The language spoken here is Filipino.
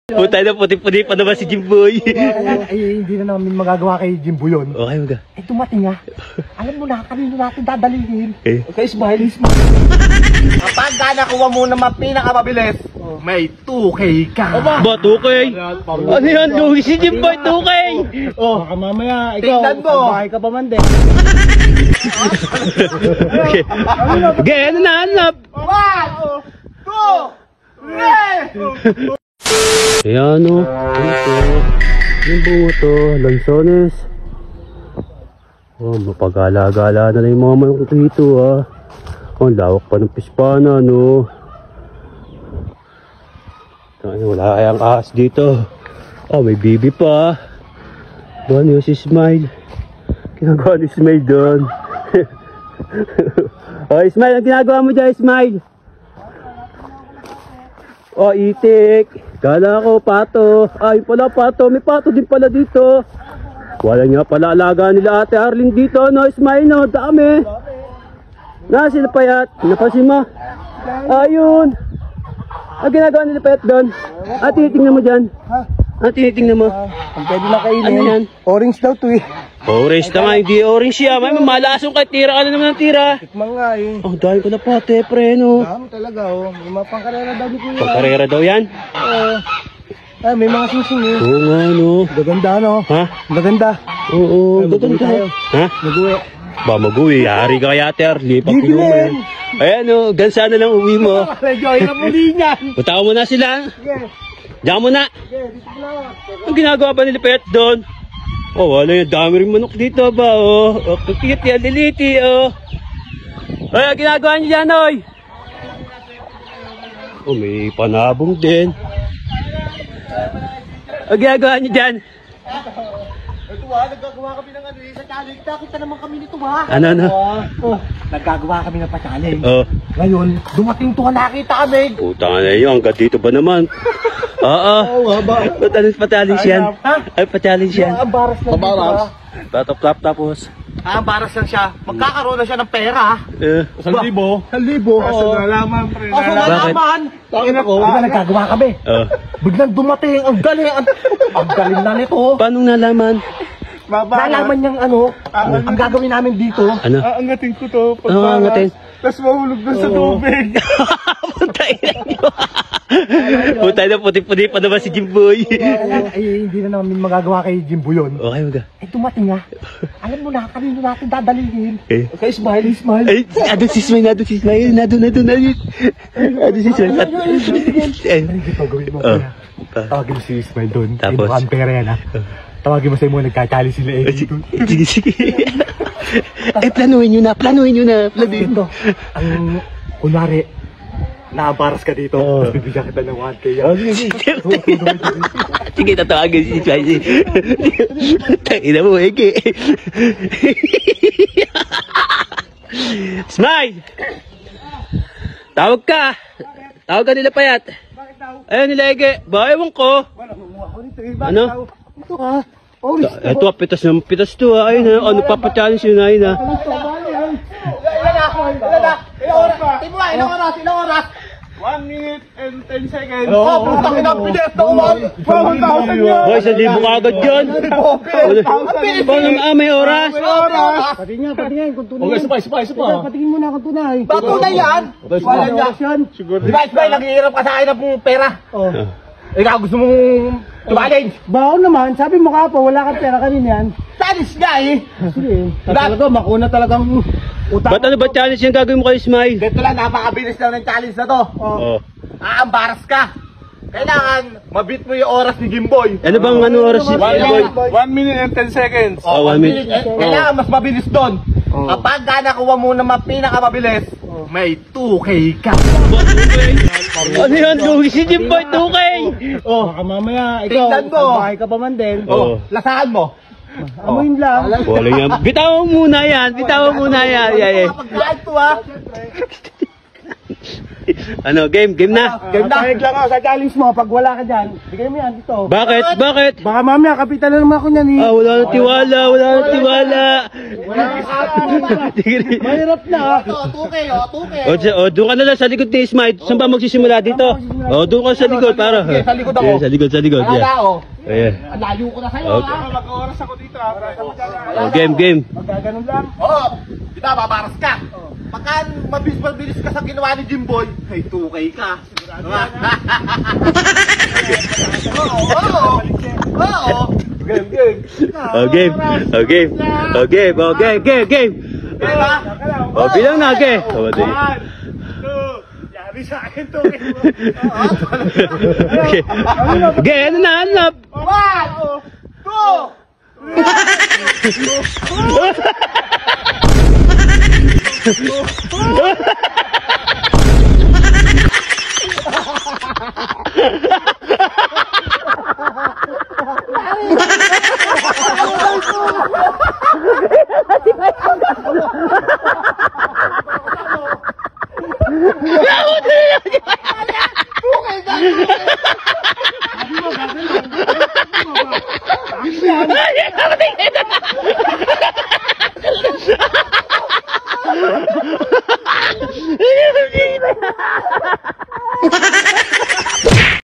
Puta na, puti-puti pa naman si Jimboy. Ay, hindi na namin magagawa kay Jimbo yun. Okay, maga. Eh, dumating nga. Alam mo na, kanino natin dadalhin. Okay. Kay Ismail. Kapag nakuha mo naman pinakamabilis, may 2K ka. Ba, 2K? Ano yan, Louis? Si Jimboy, 2K! Oh, baka mamaya, ikaw, bahay ka pa man din. Okay, ano na, hanap? 1, 2, 3! Ayan o, ito. Yung bungo to, lansones. Oh, mapagala-gala na yung mga manok dito ah. Oh, lawak pa ng pispana no. Wala kayang ahas dito. Oh, may bibi pa. Doon yung si Smile. Ginagawa ni Smile doon. Oh, Smile, ang ginagawa mo dyan, Smile? Oh, itik. Kala ko, pato. Ay, pala pato. May pato din pala dito. Wala nga pala alaga nila Ate Arlene dito. No, Smile, no. Dami. Sila payat. Napasin mo. Ayun. Ang ginagawa nila payat doon. At tinitingnan mo dyan. At tinitingnan mo. Ang pwede na kainin. Ano yan? Orange daw to eh. Orange na nga. Hindi orange siya. May malasong kahit tira ka na naman ng tira. Tikman nga eh. Oh, dahil ko na pate, pre, no. Dami talaga oh. May mga pangkarera daw ni Kuya. Pagkarera daw yan? Ay, may mga sising eh. Oo nga, no. Gaganda no? Ha? Gaganda. Oo, Ay, mag-uwi gaganda. tayo. Ha? Mag-uwi. Ba, mag-uwi. Hari ka kaya, Ter. Lipat ko Bibili. naman. Ayan, no. Gansa na lang uwi mo. Medyo hirap muli niyan. Punta mo na sila. Sige. Diyan mo na. Sige, dito na. Ang ginagawa ba nila Pet doon? Oh, wala yung dami rin manok dito ba, oh. Oh, kukiti, aliliti, oh. Ay, ang ginagawa niyo dyan, oy. Oh, may panabong din. Ang ginagawa niyo dyan? Ito ha, naggagawa kami ng ano eh, sa challenge. Nakita naman kami nito ha. Ano? Naggagawa kami ng pa-challenge. Oh. Ngayon, dumating to nakita kami. Puta na yun, hanggang dito ba naman? Oo. Oo, ba? Patalis yan. Ha? Ay, patalis yan. Ang baras lang dito ha. Tatop-tap tapos. Ang baras lang siya. Magkakaroon na siya ng pera ha. 1,000. 1,000? Kaso nalaman, pre. Kaso nalaman. Takin ako. Diba nagkagawa kami? Oh. Biglang dumating. Ang galing. Ang galing na nito. Paano nalaman? Nalaman niyang ano, ang gagawin namin dito. Ano? Aangatin ko to. Oo, aangatin. Tapos mahulog doon sa tubig. Puntay na niyo. Puntay na, puti-puti pa naman si Jimboy. Ay, hindi na namin magagawa kay Jimbo yun. Okay, maga. Eh, dumating nga. Alam mo na, kanino natin dadalhin. Eh. Kay Ismail. Ay, adun si Ismail, adun si Ismail. Adun si Ismail. Ay, ito, gawin mo. Oh. Tawagin mo si Ismail doon. Tapos? Mukhang pera yan ha. Tawagin mo sa mo, nagkakali sila eh. Sige, sige. Eh, planuhin nyo na. Dito, ang kunwari, naabaras ka dito. Tapos bibigyan kita ng 1K. Sige, tatawagin si Ismail. Tangina mo, Eke. Smile! Tawag ka! Tawag ka nila payat. Ayun nila Eke. Ba, ewan ko. Ano? Ito ha. Ito, pitas to ha. Ayun ha. Ano, papachallenge yun ha. Ayun ha. Ilang oras? 1 minute and 10 seconds. Putang ina, pilit na uwan. 1,000 yun. Boy, 1,000 ka agad dyan. Paano may oras? Patingin, kung tunay. Okay, isa pa. Patingin mo na kung tunay. Tunay yan? Wala yan. Siguro. Di ba, Ismail, naghihirap ka sa akin ng pera. Ikaw, gusto mong tumaling? Baon naman, sabi mo ka pa, wala kang pera kanina yan. Salis nga eh. Sige. Talaga, makuna talagang utang. Ba't ano ba challenge yung gagawin mo kay Ismail? Dito lang, napakabilis lang ng challenge na to. Oh. Aambaras ka. Kailangan, mabit mo yung oras ni Jimboy. Ano bang ano oras si Boy? 1 minute and 10 seconds. Oh, 1 minute. Kailangan mas mabilis doon. Kapag nakuha mo naman pinakamabilis, may 2K ka. Ano yan, Louis? Si Jimboy, 2K! Baka mamaya, Tingnan mo. bahay ka pa man din. Oh. Lasahan mo. Amoyin lang. Wala yan. Bitawan mo muna yan. Yeah. Kapag to ha. Ano, game na? Game na. Pahig lang ako sa challenge mo. Pag wala ka dyan, bigay mo yan dito. Bakit? Bakit? Baka mamaya, kapitan na naman ako niyan eh. Ah, wala nang tiwala, wala nang tiwala. Mahirap na ah. Doon ka na lang sa likod ni Smite. Saan ba magsisimula dito? Doon ka sa likod para. Sa likod ako. Yeah, sa likod. Yeah. Ayan. Layo ko na sa'yo Okay. ah. Mag-oras ako dito ah. Game. Magkaganon lang. Kita, babaras ka. Pagka mabilis ka sa ginawa ni Jimboy, ay tukay ka. Oo. Game. Bilang na, okay. Yari sa akin to. Okay, ano na? 2.